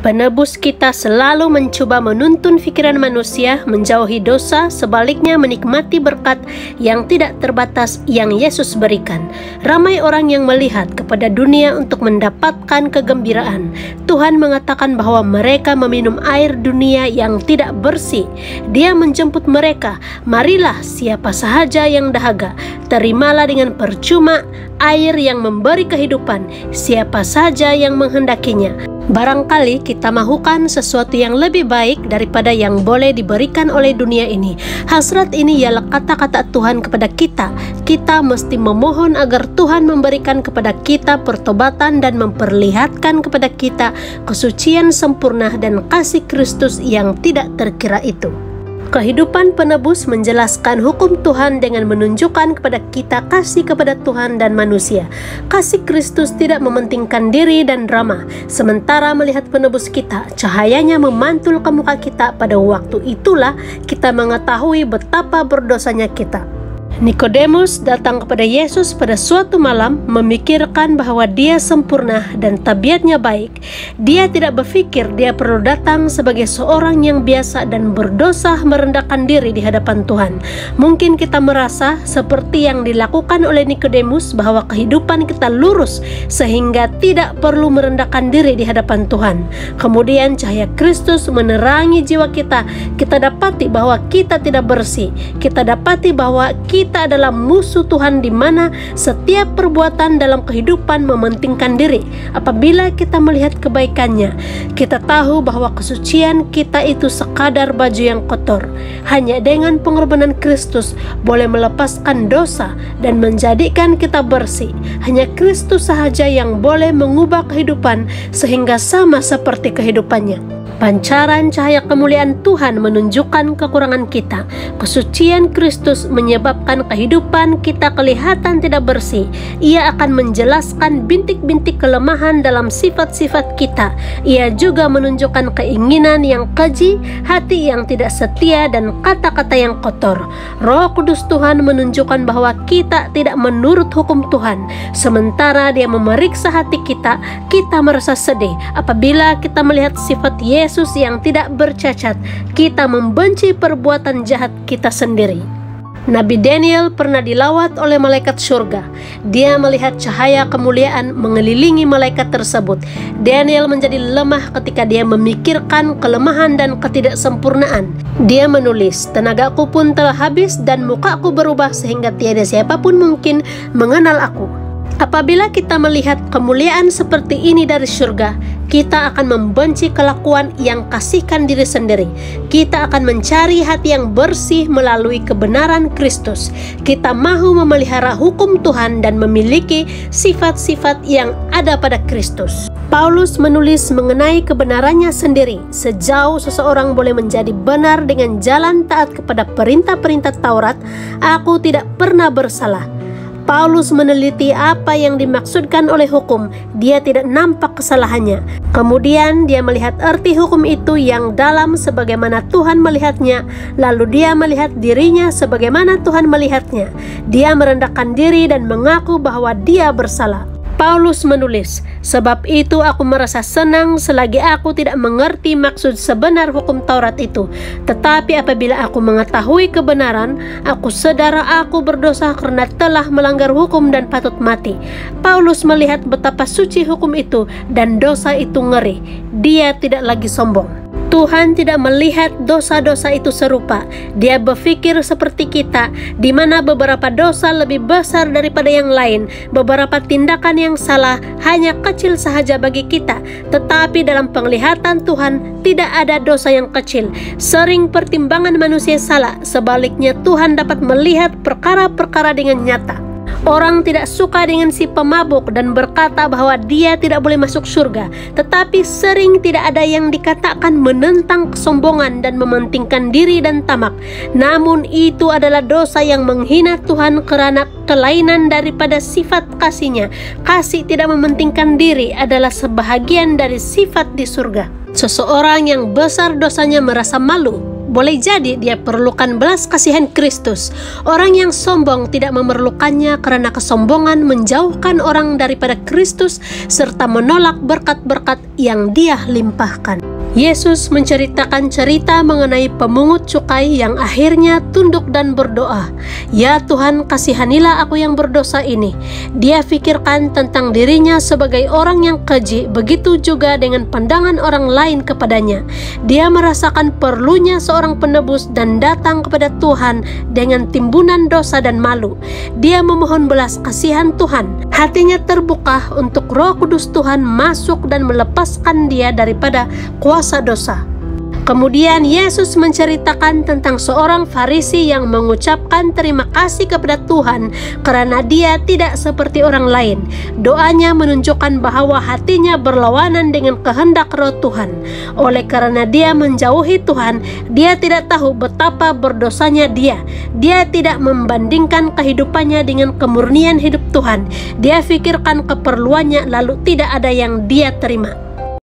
Penebus kita selalu mencoba menuntun pikiran manusia menjauhi dosa, sebaliknya menikmati berkat yang tidak terbatas yang Yesus berikan. Ramai orang yang melihat kepada dunia untuk mendapatkan kegembiraan. Tuhan mengatakan bahwa mereka meminum air dunia yang tidak bersih. Dia menjemput mereka, marilah siapa sahaja yang dahaga, terimalah dengan percuma air yang memberi kehidupan, siapa saja yang menghendakinya. Barangkali kita mahukan sesuatu yang lebih baik daripada yang boleh diberikan oleh dunia ini. Hasrat ini ialah kata-kata Tuhan kepada kita. Kita mesti memohon agar Tuhan memberikan kepada kita pertobatan dan memperlihatkan kepada kita kesucian sempurna dan kasih Kristus yang tidak terkira itu. Kehidupan penebus menjelaskan hukum Tuhan dengan menunjukkan kepada kita kasih kepada Tuhan dan manusia. Kasih Kristus tidak mementingkan diri dan drama. Sementara melihat penebus kita, cahayanya memantul ke muka kita. Pada waktu itulah kita mengetahui betapa berdosanya kita. Nikodemus datang kepada Yesus pada suatu malam memikirkan bahwa dia sempurna dan tabiatnya baik. Dia tidak berpikir dia perlu datang sebagai seorang yang biasa dan berdosa merendahkan diri di hadapan Tuhan. Mungkin kita merasa seperti yang dilakukan oleh Nikodemus bahwa kehidupan kita lurus sehingga tidak perlu merendahkan diri di hadapan Tuhan. Kemudian cahaya Kristus menerangi jiwa kita. Kita dapati bahwa kita tidak bersih. Kita dapati bahwa kita adalah musuh Tuhan, di mana setiap perbuatan dalam kehidupan mementingkan diri. Apabila kita melihat kebaikannya, kita tahu bahwa kesucian kita itu sekadar baju yang kotor. Hanya dengan pengorbanan Kristus boleh melepaskan dosa dan menjadikan kita bersih. Hanya Kristus sahaja yang boleh mengubah kehidupan sehingga sama seperti kehidupannya. Pancaran cahaya kemuliaan Tuhan menunjukkan kekurangan kita. Kesucian Kristus menyebabkan kehidupan kita kelihatan tidak bersih. Ia akan menjelaskan bintik-bintik kelemahan dalam sifat-sifat kita. Ia juga menunjukkan keinginan yang keji, hati yang tidak setia, dan kata-kata yang kotor. Roh Kudus Tuhan menunjukkan bahwa kita tidak menurut hukum Tuhan. Sementara Dia memeriksa hati kita, kita merasa sedih apabila kita melihat sifat Yesus yang tidak bercacat. Kita membenci perbuatan jahat kita sendiri. Nabi Daniel pernah dilawat oleh malaikat surga. Dia melihat cahaya kemuliaan mengelilingi malaikat tersebut. Daniel menjadi lemah ketika dia memikirkan kelemahan dan ketidaksempurnaan. Dia menulis, tenagaku pun telah habis dan mukaku berubah sehingga tiada siapapun mungkin mengenal aku. Apabila kita melihat kemuliaan seperti ini dari surga, kita akan membenci kelakuan yang kasihkan diri sendiri. Kita akan mencari hati yang bersih melalui kebenaran Kristus. Kita mahu memelihara hukum Tuhan dan memiliki sifat-sifat yang ada pada Kristus. Paulus menulis mengenai kebenarannya sendiri. Sejauh seseorang boleh menjadi benar dengan jalan taat kepada perintah-perintah Taurat, aku tidak pernah bersalah. Paulus meneliti apa yang dimaksudkan oleh hukum. Dia tidak nampak kesalahannya. Kemudian dia melihat arti hukum itu yang dalam sebagaimana Tuhan melihatnya. Lalu dia melihat dirinya sebagaimana Tuhan melihatnya. Dia merendahkan diri dan mengaku bahwa dia bersalah. Paulus menulis, sebab itu aku merasa senang selagi aku tidak mengerti maksud sebenar hukum Taurat itu. Tetapi apabila aku mengetahui kebenaran, aku sadar aku berdosa karena telah melanggar hukum dan patut mati. Paulus melihat betapa suci hukum itu dan dosa itu ngeri. Dia tidak lagi sombong. Tuhan tidak melihat dosa-dosa itu serupa. Dia berpikir seperti kita, di mana beberapa dosa lebih besar daripada yang lain. Beberapa tindakan yang salah hanya kecil sahaja bagi kita. Tetapi dalam penglihatan Tuhan, tidak ada dosa yang kecil. Sering pertimbangan manusia salah. Sebaliknya Tuhan dapat melihat perkara-perkara dengan nyata. Orang tidak suka dengan si pemabuk dan berkata bahwa dia tidak boleh masuk surga. Tetapi sering tidak ada yang dikatakan menentang kesombongan dan mementingkan diri dan tamak. Namun itu adalah dosa yang menghina Tuhan karena kelainan daripada sifat kasih-Nya. Kasih tidak mementingkan diri adalah sebahagian dari sifat di surga. Seseorang yang besar dosanya merasa malu. Boleh jadi dia perlukan belas kasihan Kristus. Orang yang sombong tidak memerlukannya karena kesombongan menjauhkan orang daripada Kristus serta menolak berkat-berkat yang Dia limpahkan. Yesus menceritakan cerita mengenai pemungut cukai yang akhirnya tunduk dan berdoa, "Ya Tuhan, kasihanilah aku yang berdosa ini." Dia pikirkan tentang dirinya sebagai orang yang keji, begitu juga dengan pandangan orang lain kepadanya. Dia merasakan perlunya seorang penebus dan datang kepada Tuhan dengan timbunan dosa dan malu. Dia memohon belas kasihan Tuhan. Hatinya terbuka untuk Roh Kudus Tuhan masuk dan melepaskan dia daripada kuasa dosa. Kemudian Yesus menceritakan tentang seorang Farisi yang mengucapkan terima kasih kepada Tuhan karena dia tidak seperti orang lain. Doanya menunjukkan bahwa hatinya berlawanan dengan kehendak Roh Tuhan. Oleh karena dia menjauhi Tuhan, dia tidak tahu betapa berdosanya dia. Dia tidak membandingkan kehidupannya dengan kemurnian hidup Tuhan. Dia pikirkan keperluannya lalu tidak ada yang dia terima.